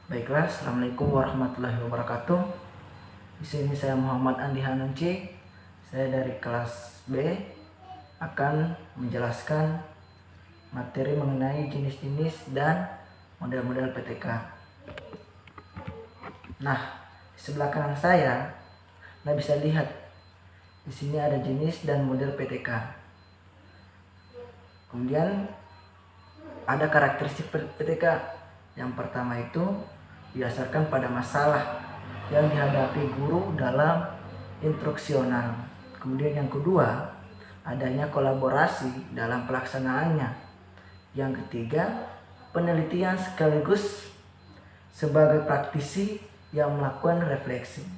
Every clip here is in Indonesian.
Baiklah, Assalamualaikum warahmatullahi wabarakatuh. Di sini saya Muhammad Andi Hanunci. Saya dari kelas B akan menjelaskan materi mengenai jenis-jenis dan model-model PTK. Nah, di sebelah kanan saya, Anda bisa lihat di sini ada jenis dan model PTK. Kemudian ada karakteristik PTK. Yang pertama itu didasarkan pada masalah yang dihadapi guru dalam instruksional. Kemudian yang kedua, adanya kolaborasi dalam pelaksanaannya. Yang ketiga, penelitian sekaligus sebagai praktisi yang melakukan refleksi.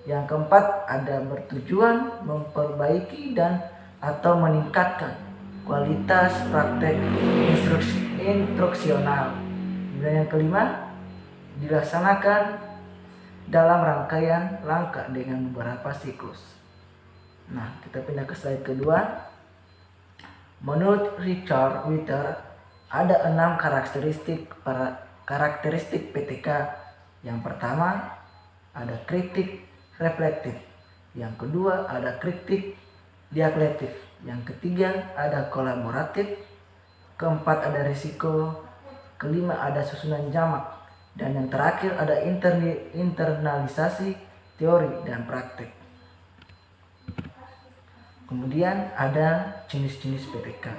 Yang keempat, ada bertujuan memperbaiki dan atau meningkatkan kualitas praktek instruksional. Dan yang kelima, dilaksanakan dalam rangkaian langkah dengan beberapa siklus. Nah, kita pindah ke slide kedua. Menurut Richard Witter, ada 6 karakteristik PTK. Yang pertama, ada kritik reflektif. Yang kedua, ada kritik dialektif. Yang ketiga, ada kolaboratif. Keempat, ada risiko. Kelima, ada susunan jamak. Dan yang terakhir, ada internalisasi teori dan praktek. Kemudian ada jenis-jenis PTK.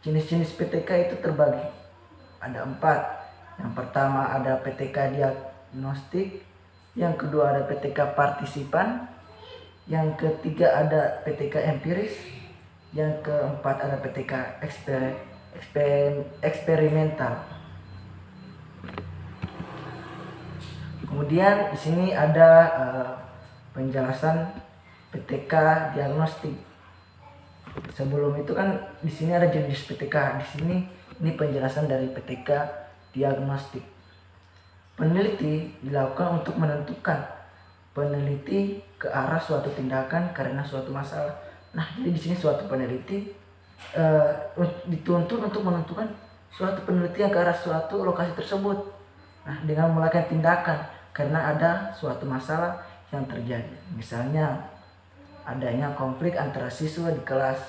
Jenis-jenis PTK itu terbagi ada 4. Yang pertama ada PTK diagnostik. Yang kedua ada PTK partisipan. Yang ketiga ada PTK empiris. Yang keempat ada PTK eksperimental. Kemudian di sini ada penjelasan PTK diagnostik. Sebelum itu kan di sini ada jenis PTK. Di sini ini penjelasan dari PTK diagnostik. Peneliti dilakukan untuk menentukan peneliti ke arah suatu tindakan karena suatu masalah. Nah, jadi di sini suatu peneliti dituntut untuk menentukan suatu penelitian ke arah suatu lokasi tersebut. Nah, dengan melakukan tindakan karena ada suatu masalah yang terjadi. Misalnya adanya konflik antara siswa di kelas,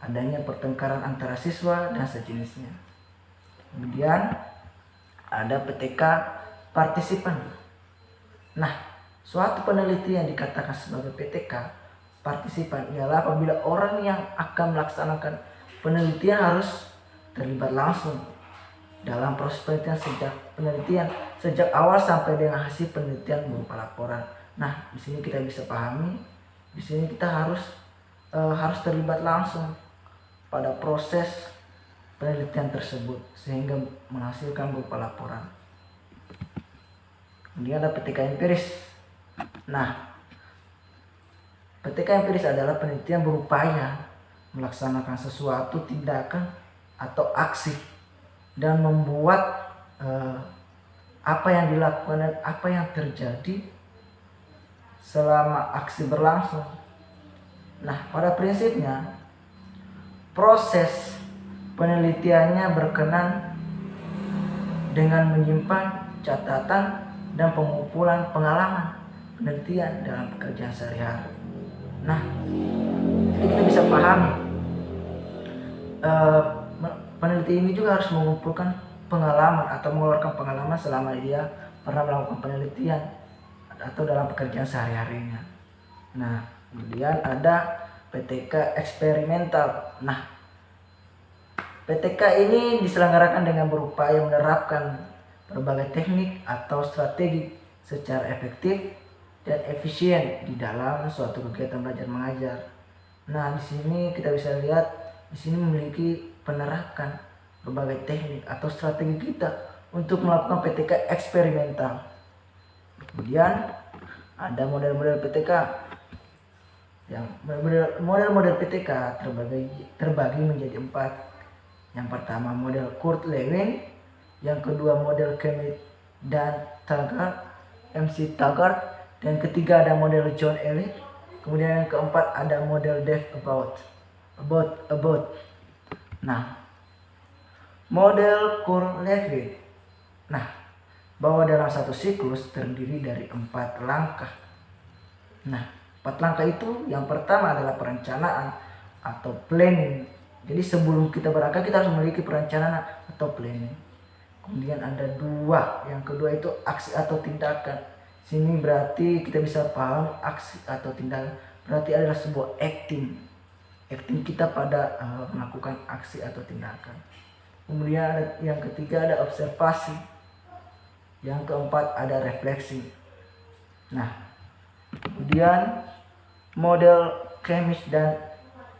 adanya pertengkaran antara siswa dan sejenisnya. Kemudian ada PTK partisipan. Nah, suatu penelitian dikatakan sebagai PTK partisipan ialah apabila orang yang akan melaksanakan penelitian harus terlibat langsung dalam proses penelitian sejak awal sampai dengan hasil penelitian berupa laporan. Nah, di sini kita bisa pahami, di sini kita harus terlibat langsung pada proses penelitian tersebut sehingga menghasilkan berupa laporan. Kemudian ada PTK empiris. Nah, PTK empiris adalah penelitian berupaya melaksanakan sesuatu tindakan atau aksi dan membuat apa yang dilakukan dan apa yang terjadi selama aksi berlangsung. Nah, pada prinsipnya proses penelitiannya berkenan dengan menyimpan catatan dan pengumpulan pengalaman penelitian dalam pekerjaan sehari-hari. Nah, jadi kita bisa pahami peneliti ini juga harus mengumpulkan pengalaman atau mengeluarkan pengalaman selama dia pernah melakukan penelitian atau dalam pekerjaan sehari-harinya. Nah, kemudian ada PTK eksperimental. Nah, PTK ini diselenggarakan dengan berupaya menerapkan berbagai teknik atau strategi secara efektif dan efisien di dalam suatu kegiatan belajar mengajar. Nah, di sini kita bisa lihat di sini memiliki penerapan berbagai teknik atau strategi kita untuk melakukan PTK eksperimental. Kemudian ada model-model PTK. Yang model-model PTK terbagi menjadi 4. Yang pertama model Kurt Lewin, yang kedua model Kenneth dan Taggart, MC Taggart, dan ketiga ada model John Elliott. Kemudian yang keempat ada model Dave About. Nah, model Kurt Lewin. Nah, bahwa dalam satu siklus terdiri dari 4 langkah. Nah, 4 langkah itu yang pertama adalah perencanaan atau planning. Jadi sebelum kita berangkat kita harus memiliki perencanaan atau planning. Kemudian ada 2, yang kedua itu aksi atau tindakan. Sini berarti kita bisa paham aksi atau tindakan berarti adalah sebuah acting kita pada melakukan aksi atau tindakan. Kemudian ada yang ketiga ada observasi. Yang keempat ada refleksi. Nah, kemudian model Chemist dan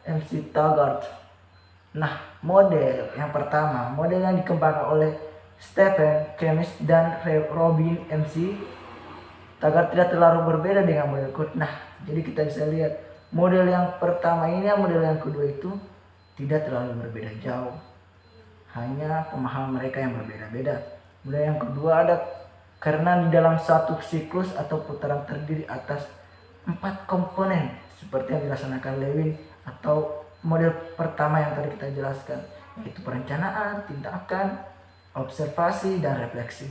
MC Taggart. Nah, model yang pertama, model yang dikembangkan oleh Stephen Chemist dan Robin MC Taggart tidak terlalu berbeda dengan model Kurt. Nah, jadi kita bisa lihat model yang pertama ini dan model yang kedua itu tidak terlalu berbeda jauh. Hanya pemahaman mereka yang berbeda-beda. Model yang kedua ada karena di dalam satu siklus atau putaran terdiri atas 4 komponen seperti yang dilaksanakan Lewin atau model pertama yang tadi kita jelaskan, yaitu perencanaan, tindakan, observasi, dan refleksi.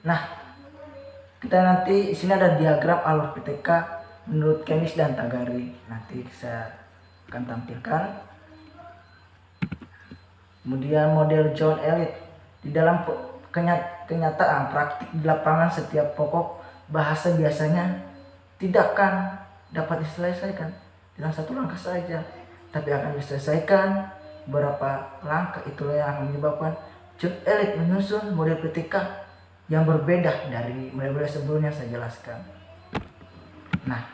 Nah, kita nanti di sini ada diagram alur PTK menurut Chemist dan Tagari. Nanti saya akan tampilkan. Kemudian model John Elliott. Di dalam kenyataan praktik di lapangan setiap pokok bahasa biasanya tidak akan dapat diselesaikan dalam satu langkah saja, tapi akan diselesaikan beberapa langkah. Itulah yang akan menyebabkan John Elliott menyusun model PTK yang berbeda dari model-model sebelumnya saya jelaskan. Nah,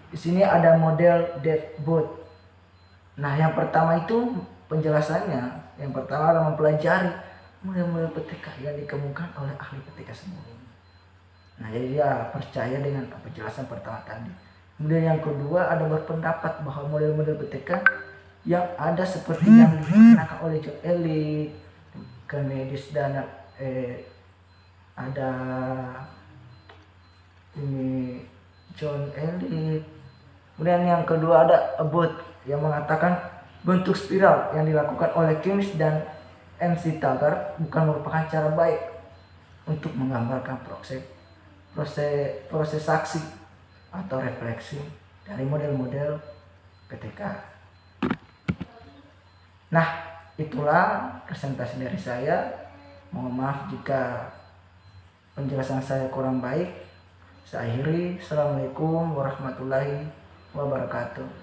di sini ada model Deadbolt. Nah, yang pertama itu penjelasannya. Yang pertama adalah mempelajari model-model PTK yang dikemukakan oleh ahli PTK sebelumnya. Nah, jadi dia percaya dengan penjelasan pertama tadi. Kemudian yang kedua ada berpendapat bahwa model-model PTK yang ada seperti yang digunakan oleh John Elliott, Kennedy dan ada ini John Elliott. Kemudian yang kedua ada Abbott yang mengatakan bentuk spiral yang dilakukan oleh Chemist dan MC Taggart bukan merupakan cara baik untuk menggambarkan proses aksi atau refleksi dari model-model PTK. Nah, itulah presentasi dari saya. Mohon maaf jika penjelasan saya kurang baik. Saya akhiri. Assalamualaikum warahmatullahi wabarakatuh.